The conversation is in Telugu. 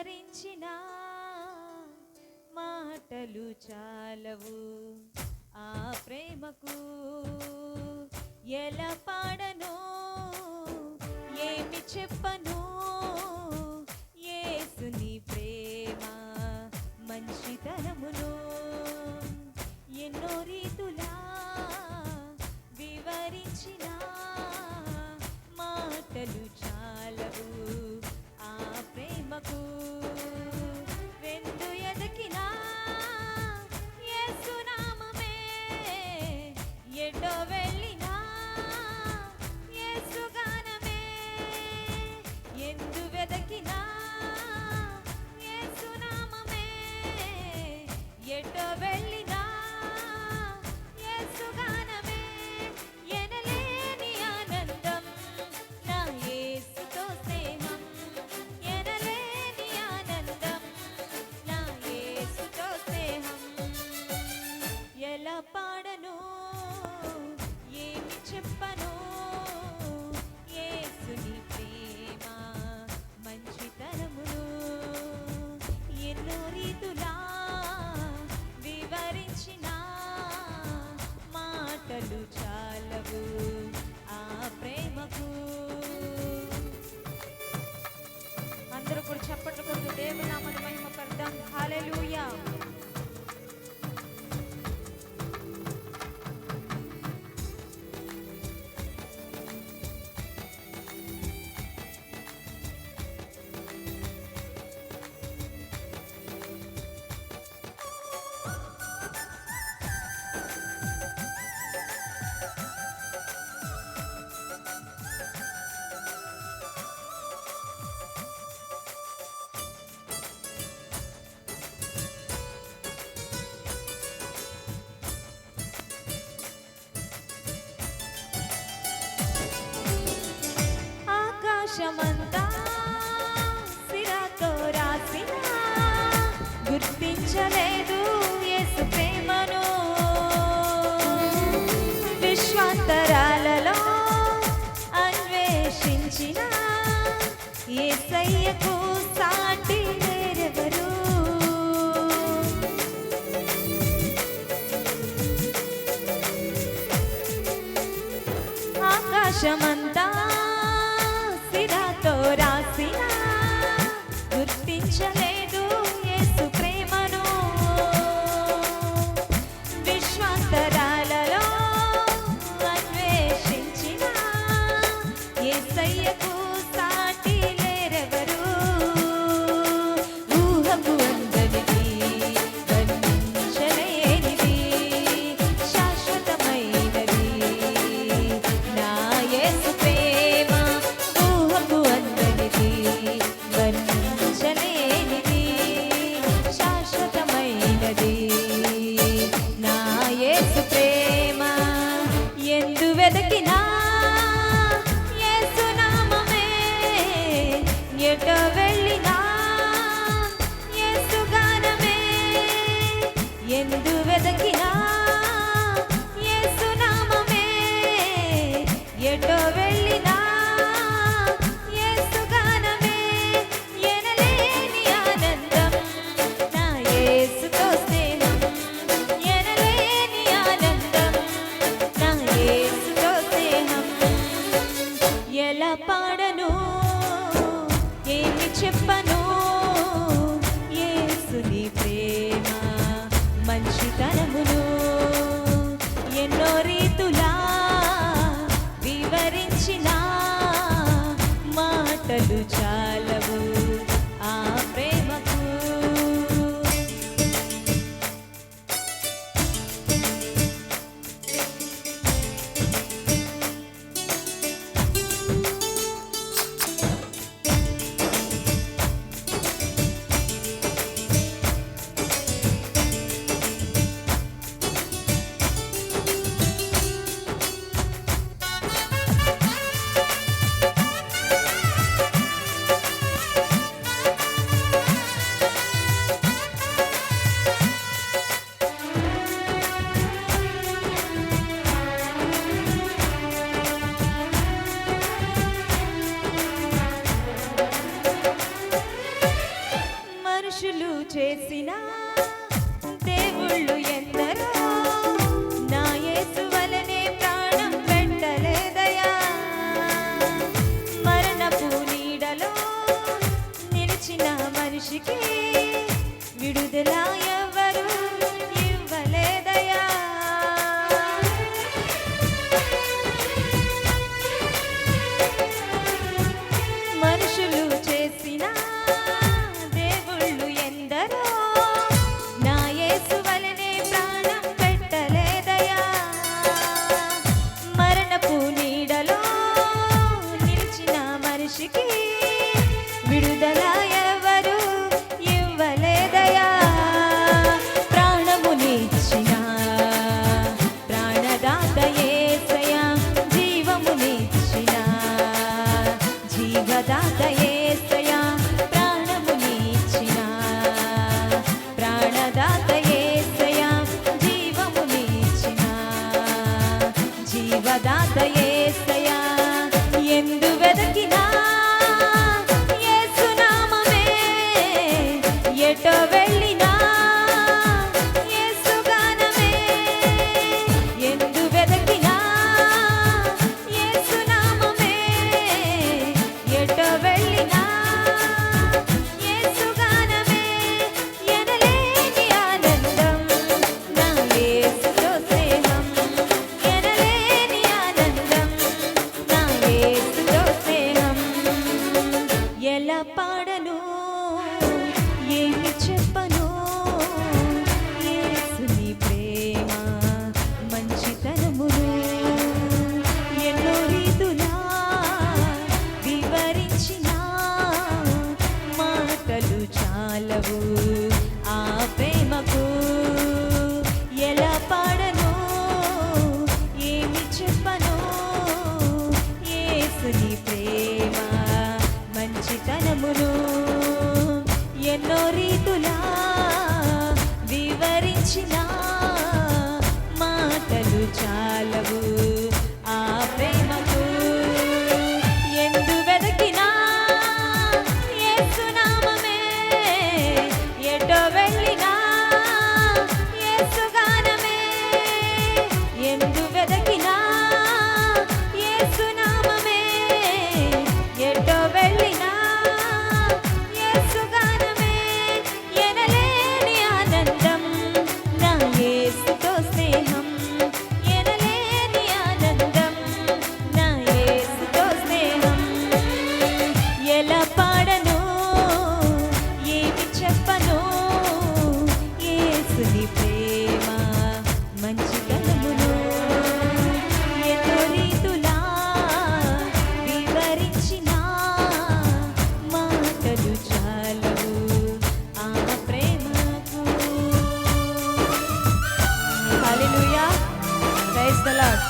వివరించిన మాటలు చాలవు. ఆ ప్రేమకు ఎలా పాడను, ఏమి చెప్పను. యేసుని ప్రేమ మంచితనమును ఎన్నో రీతులా వివరించిన మాటలు చాలవు. ఆ ప్రేమకు రెండు ఎదకినా యేసు నామమే, ఎటో వెళ్ళినా యేసు గానమే. ఎందు వెదకినా యేసు నామమే, ఎటో వెళ్ళినా యేసు గానమే. ఎనలేని ఆనందం నా యేసుతో స్నేహం, ఎనలేని ఆనందం నా యేసుతో స్నేహం. ఎలా పాడను, ఏమి చెప్పను. యేసుని ప్రేమ మంచితనమును ఎన్నో రీతులా వివరించిన మాటలు చాలవు. ఆ ప్రేమకు అందరూ కూడా చప్పట్లు కొడుతూ దేవుని నామమున మహిమ పరదాం. హల్లెలూయా. ఆకాశమంతా సిరాతో రాసిన గుర్తించలేదు యేసు ప్రేమను. విశ్వాంతరాలలో అన్వేషించిన యేసయ్యకు సాటి వేరెవరు. ఆకాశమంతా సిరాతో రాసిన గుర్తించలేదు యేసు ప్రేమను. విశ్వాంతరాలలో అన్వేషించిన యేసయ్యకు సాటి లేరెవరు. ఊహకు అందనిది, వర్ణించలేనిది, శాశ్వతమైనది నా యేసు ప్రేమ. ఊహకు అందనిది, వర్ణించలేనిది, శాశ్వతమైనది నా యేసు ప్రేమ. ఎందు వెదకినా యేసు నామమే, ఎటో వెళ్ళినా యేసు గానమే. ఎందు వెదకినా యేసు నామమే, ఎటో వెళ్ళినా యేసు గానమే. ఎనలేని ఆనందం నా యేసుతో స్నేహం, ఎనలేని ఆనందం నా యేసుతో స్నేహం. ఎలా పాడను, ఏమి చెప్పను. యేసుని ప్రేమ మంచితనమును ఎన్నో రీతులా వివరించిన మాటలు చాలవు. ఆ ప్రేమకు చేసిన దేవుళ్ళు ఎందరో, నా యేసు వలనే ప్రాణం పెట్టలేదయా. మరణపు నీడలో నిలిచిన మనిషికి విడుదల ఎవరు ఇవ్వలేదయా. మనుషులు చేసిన దేవుళ్ళు ఎందరో, నా యేసు వలనే ప్రాణం పెట్టలేదయా. మరణపు నీడలో నిలిచిన మనిషికి విడుదల ఎవరు ఇవ్వలేదయా. ప్రాణమునిచ్చిన ప్రాణదాత యేసయ్యా, జీవమునిచ్చిన జీవదాత యేసయ్యా, ప్రాణమునిచ్చిన ప్రాణదాత యేసయ్యా, జీవమునిచ్చిన జీవదాత యేసయ్యా. ఎందు వెదకినా యేసు నామమే, ఎటో వెళ్ళినా యేసు గానమే. ఎందు వెదకినా యేసు నామమే, ఎటో వెళ్ళినా యేసు గానమే. ఎనలేని ఆనందం నా యేసుతో స్నేహం, ఎనలేని ఆనందం నా యేసుతో స్నేహం. ఎలా పాడను ఏమి చెప్పను, యేసుని ప్రేమ మంచితనమును ఎన్నో రీతులా వివరించిన మాటలు చాలవు ఆ ప్రేమకు. ఎలా పాడను ఏమి చెప్పను, యేసుని ప్రేమ మంచితనమును ఎన్నో రీతులా వివరించిన మాటలు చాలవు ఆ ప్రేమకు. ఎందు వెదకినా యేసు నామమే, ఎటో వెళ్ళినా యేసు గానమే. ఎందు వెదకినా యేసు నామమే, ఎటో వెళ్ళినా యేసు గానమే. ఎనలేని ఆనందం నా యేసుతో స్నేహం, ఎనలేని ఆనందం నా యేసుతో స్నేహం. ఎలా పాడను ఏమి చెప్పను, యేసుని ప్రేమ మంచితనమును ఎన్నో రీతులా వివరించిన మాటలు చాలవు ఆ ప్రేమకు. హల్లెలూయా, ప్రైజ్ ది లార్డ్.